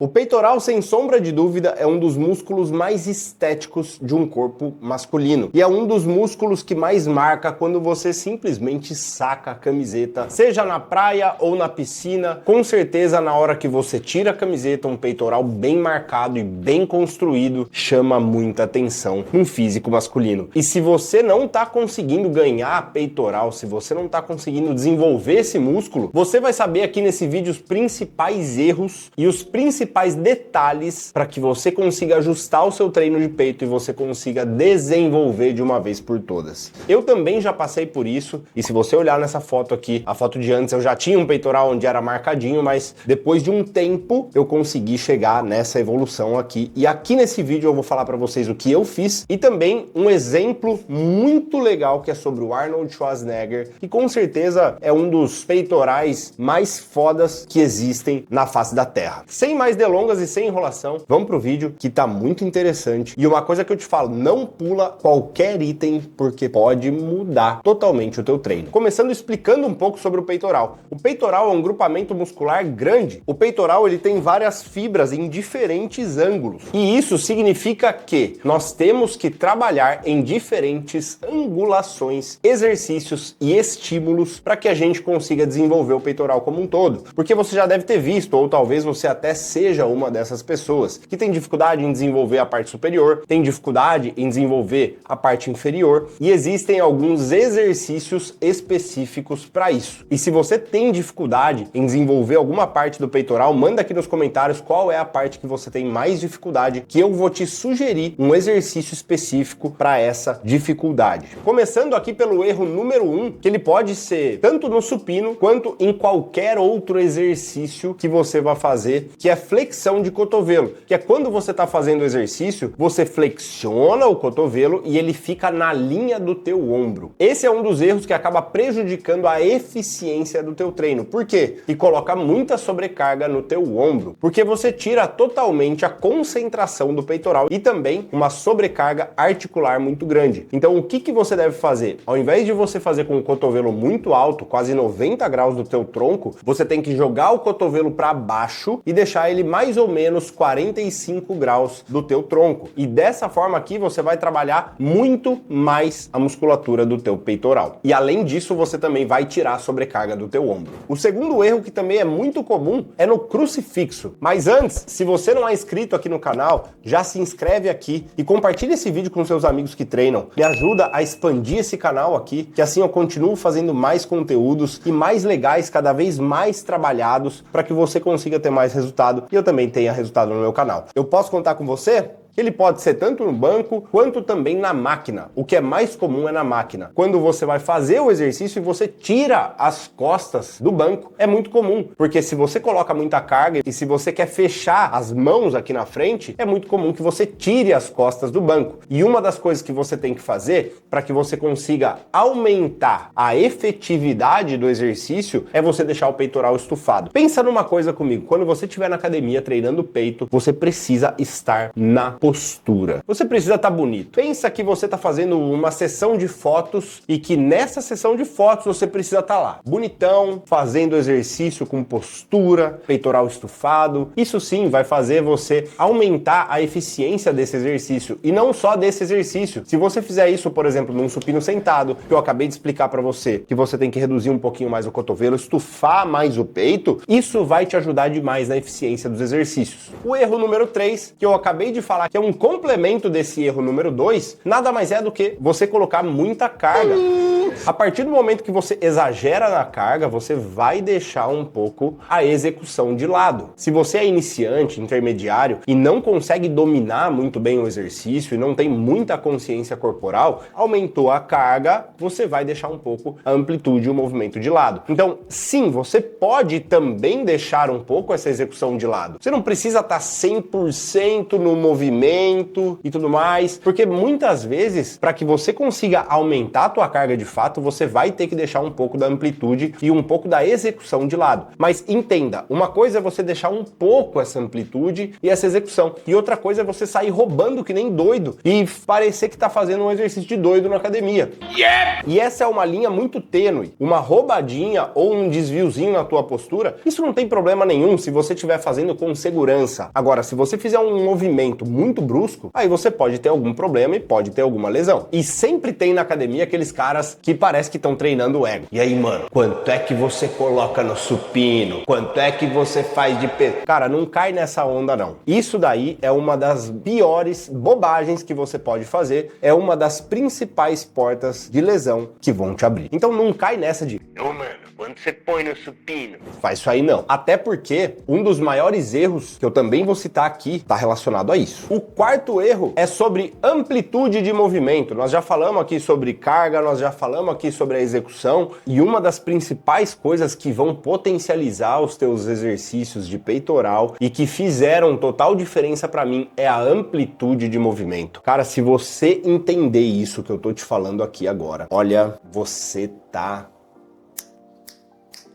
O peitoral, sem sombra de dúvida, é um dos músculos mais estéticos de um corpo masculino. E é um dos músculos que mais marca quando você simplesmente saca a camiseta, seja na praia ou na piscina. Com certeza, na hora que você tira a camiseta, um peitoral bem marcado e bem construído chama muita atenção num físico masculino. E se você não está conseguindo ganhar peitoral, se você não está conseguindo desenvolver esse músculo, você vai saber aqui nesse vídeo os principais erros e os principais detalhes para que você consiga ajustar o seu treino de peito e você consiga desenvolver de uma vez por todas. Eu também já passei por isso, e se você olhar nessa foto aqui, a foto de antes, eu já tinha um peitoral onde era marcadinho, mas depois de um tempo eu consegui chegar nessa evolução aqui. E aqui nesse vídeo eu vou falar para vocês o que eu fiz e também um exemplo muito legal que é sobre o Arnold Schwarzenegger, que com certeza é um dos peitorais mais fodas que existem na face da Terra. Sem mais delongas e sem enrolação, vamos pro vídeo que tá muito interessante. E uma coisa que eu te falo, não pula qualquer item porque pode mudar totalmente o teu treino. Começando explicando um pouco sobre o peitoral. O peitoral é um grupamento muscular grande. O peitoral ele tem várias fibras em diferentes ângulos. E isso significa que nós temos que trabalhar em diferentes angulações, exercícios e estímulos para que a gente consiga desenvolver o peitoral como um todo. Porque você já deve ter visto, ou talvez você até seja uma dessas pessoas que tem dificuldade em desenvolver a parte superior, tem dificuldade em desenvolver a parte inferior, e existem alguns exercícios específicos para isso. E se você tem dificuldade em desenvolver alguma parte do peitoral, manda aqui nos comentários qual é a parte que você tem mais dificuldade, que eu vou te sugerir um exercício específico para essa dificuldade. Começando aqui pelo erro número 1, que ele pode ser tanto no supino quanto em qualquer outro exercício que você vai fazer, que é flexão de cotovelo, que é quando você está fazendo o exercício, você flexiona o cotovelo e ele fica na linha do teu ombro. Esse é um dos erros que acaba prejudicando a eficiência do teu treino. Por quê? E coloca muita sobrecarga no teu ombro, porque você tira totalmente a concentração do peitoral e também uma sobrecarga articular muito grande. Então o que você deve fazer? Ao invés de você fazer com o cotovelo muito alto, quase 90 graus do teu tronco, você tem que jogar o cotovelo para baixo e deixar ele mais ou menos 45 graus do teu tronco. E dessa forma aqui você vai trabalhar muito mais a musculatura do teu peitoral. E além disso, você também vai tirar a sobrecarga do teu ombro. O segundo erro, que também é muito comum, é no crucifixo. Mas antes, se você não é inscrito aqui no canal, já se inscreve aqui e compartilha esse vídeo com seus amigos que treinam. Me ajuda a expandir esse canal aqui, que assim eu continuo fazendo mais conteúdos e mais legais, cada vez mais trabalhados, para que você consiga ter mais resultado e eu também tenha resultado no meu canal. Eu posso contar com você? Ele pode ser tanto no banco quanto também na máquina. O que é mais comum é na máquina. Quando você vai fazer o exercício e você tira as costas do banco, é muito comum, porque se você coloca muita carga e se você quer fechar as mãos aqui na frente, é muito comum que você tire as costas do banco. E uma das coisas que você tem que fazer para que você consiga aumentar a efetividade do exercício é você deixar o peitoral estufado. Pensa numa coisa comigo, quando você estiver na academia treinando o peito, você precisa estar na postura. Você precisa estar bonito. Pensa que você está fazendo uma sessão de fotos e que nessa sessão de fotos você precisa estar lá, bonitão, fazendo exercício com postura, peitoral estufado. Isso sim vai fazer você aumentar a eficiência desse exercício e não só desse exercício. Se você fizer isso, por exemplo, num supino sentado, que eu acabei de explicar para você, que você tem que reduzir um pouquinho mais o cotovelo, estufar mais o peito, isso vai te ajudar demais na eficiência dos exercícios. O erro número 3, que eu acabei de falar, que é um complemento desse erro número 2, nada mais é do que você colocar muita carga. A partir do momento que você exagera na carga, você vai deixar um pouco a execução de lado. Se você é iniciante, intermediário e não consegue dominar muito bem o exercício e não tem muita consciência corporal, aumentou a carga, você vai deixar um pouco a amplitude e o movimento de lado. Então, sim, você pode também deixar um pouco essa execução de lado. Você não precisa estar 100% no movimento e tudo mais, porque muitas vezes, para que você consiga aumentar a tua carga de fato, fato, você vai ter que deixar um pouco da amplitude e um pouco da execução de lado. Mas entenda, uma coisa é você deixar um pouco essa amplitude e essa execução, e outra coisa é você sair roubando que nem doido e parecer que tá fazendo um exercício de doido na academia. E essa é uma linha muito tênue. Uma roubadinha ou um desviozinho na tua postura, isso não tem problema nenhum se você estiver fazendo com segurança. Agora, se você fizer um movimento muito brusco, aí você pode ter algum problema e pode ter alguma lesão. E sempre tem na academia aqueles caras que parece que estão treinando o ego. E aí, mano, quanto é que você coloca no supino? Quanto é que você faz de peso? Cara, não cai nessa onda não. Isso daí é uma das piores bobagens que você pode fazer, é uma das principais portas de lesão que vão te abrir. Então não cai nessa de, mano, quando você põe no supino, faz isso aí não. Até porque um dos maiores erros que eu também vou citar aqui está relacionado a isso. O quarto erro é sobre amplitude de movimento. Nós já falamos aqui sobre carga, nós já falamos aqui sobre a execução, e uma das principais coisas que vão potencializar os teus exercícios de peitoral e que fizeram total diferença para mim é a amplitude de movimento. Cara, se você entender isso que eu tô te falando aqui agora, olha, você tá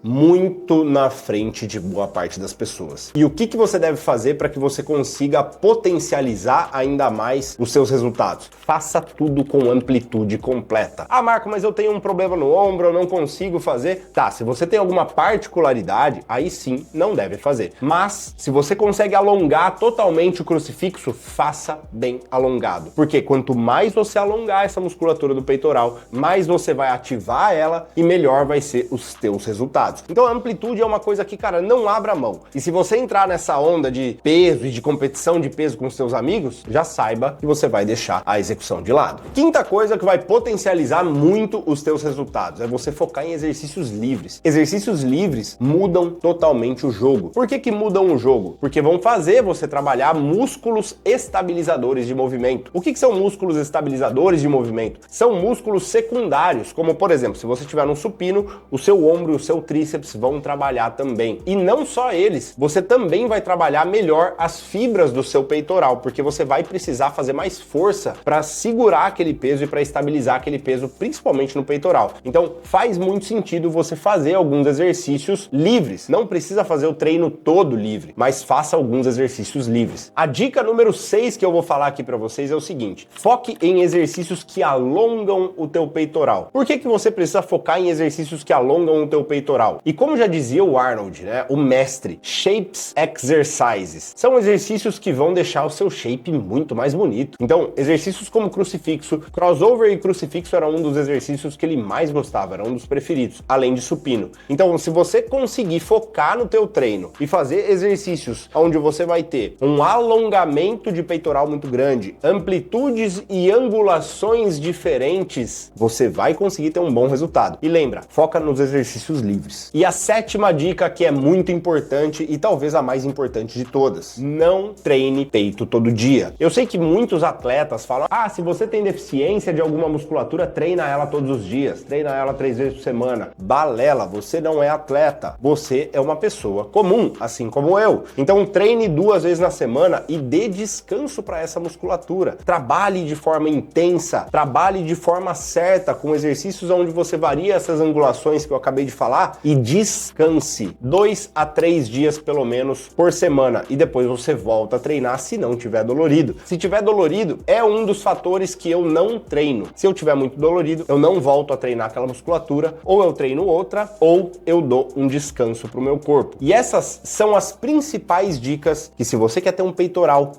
muito na frente de boa parte das pessoas. E o que você deve fazer para que você consiga potencializar ainda mais os seus resultados? Faça tudo com amplitude completa. Ah, Marco, mas eu tenho um problema no ombro, eu não consigo fazer. Tá, se você tem alguma particularidade, aí sim, não deve fazer. Mas, se você consegue alongar totalmente o crucifixo, faça bem alongado. Porque quanto mais você alongar essa musculatura do peitoral, mais você vai ativar ela e melhor vai ser os teus resultados. Então a amplitude é uma coisa que, cara, não abra mão. E se você entrar nessa onda de peso e de competição de peso com os seus amigos, já saiba que você vai deixar a execução de lado. Quinta coisa que vai potencializar muito os teus resultados é você focar em exercícios livres. Exercícios livres mudam totalmente o jogo. Por que mudam o jogo? Porque vão fazer você trabalhar músculos estabilizadores de movimento. O que são músculos estabilizadores de movimento? São músculos secundários, como por exemplo, se você tiver no supino, o seu ombro e o seu tríceps vão trabalhar também. E não só eles, você também vai trabalhar melhor as fibras do seu peitoral, porque você vai precisar fazer mais força para segurar aquele peso e para estabilizar aquele peso, principalmente no peitoral. Então faz muito sentido você fazer alguns exercícios livres. Não precisa fazer o treino todo livre, mas faça alguns exercícios livres. A dica número 6 que eu vou falar aqui para vocês é o seguinte: foque em exercícios que alongam o teu peitoral. Por que você precisa focar em exercícios que alongam o teu peitoral? E como já dizia o Arnold, né, o mestre, shapes exercises são exercícios que vão deixar o seu shape muito mais bonito. Então, exercícios como crucifixo, crossover e crucifixo era um dos exercícios que ele mais gostava, era um dos preferidos, além de supino. Então, se você conseguir focar no teu treino e fazer exercícios onde você vai ter um alongamento de peitoral muito grande, amplitudes e angulações diferentes, você vai conseguir ter um bom resultado. E lembra, foca nos exercícios livres. E a sétima dica, que é muito importante e talvez a mais importante de todas: não treine peito todo dia. Eu sei que muitos atletas falam, se você tem deficiência de alguma musculatura, treina ela todos os dias, treina ela 3 vezes por semana. Balela, você não é atleta, você é uma pessoa comum, assim como eu. Então treine 2 vezes na semana e dê descanso para essa musculatura. Trabalhe de forma intensa, trabalhe de forma certa, com exercícios onde você varia essas angulações que eu acabei de falar, e descanse 2 a 3 dias pelo menos por semana, e depois você volta a treinar se não tiver dolorido. Se tiver dolorido, é um dos fatores que eu não treino. Se eu tiver muito dolorido, eu não volto a treinar aquela musculatura, ou eu treino outra, ou eu dou um descanso pro meu corpo. E essas são as principais dicas que, se você quer ter um peitoral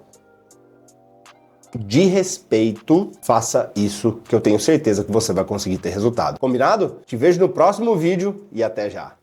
de respeito, faça isso, que eu tenho certeza que você vai conseguir ter resultado. Combinado? Te vejo no próximo vídeo e até já!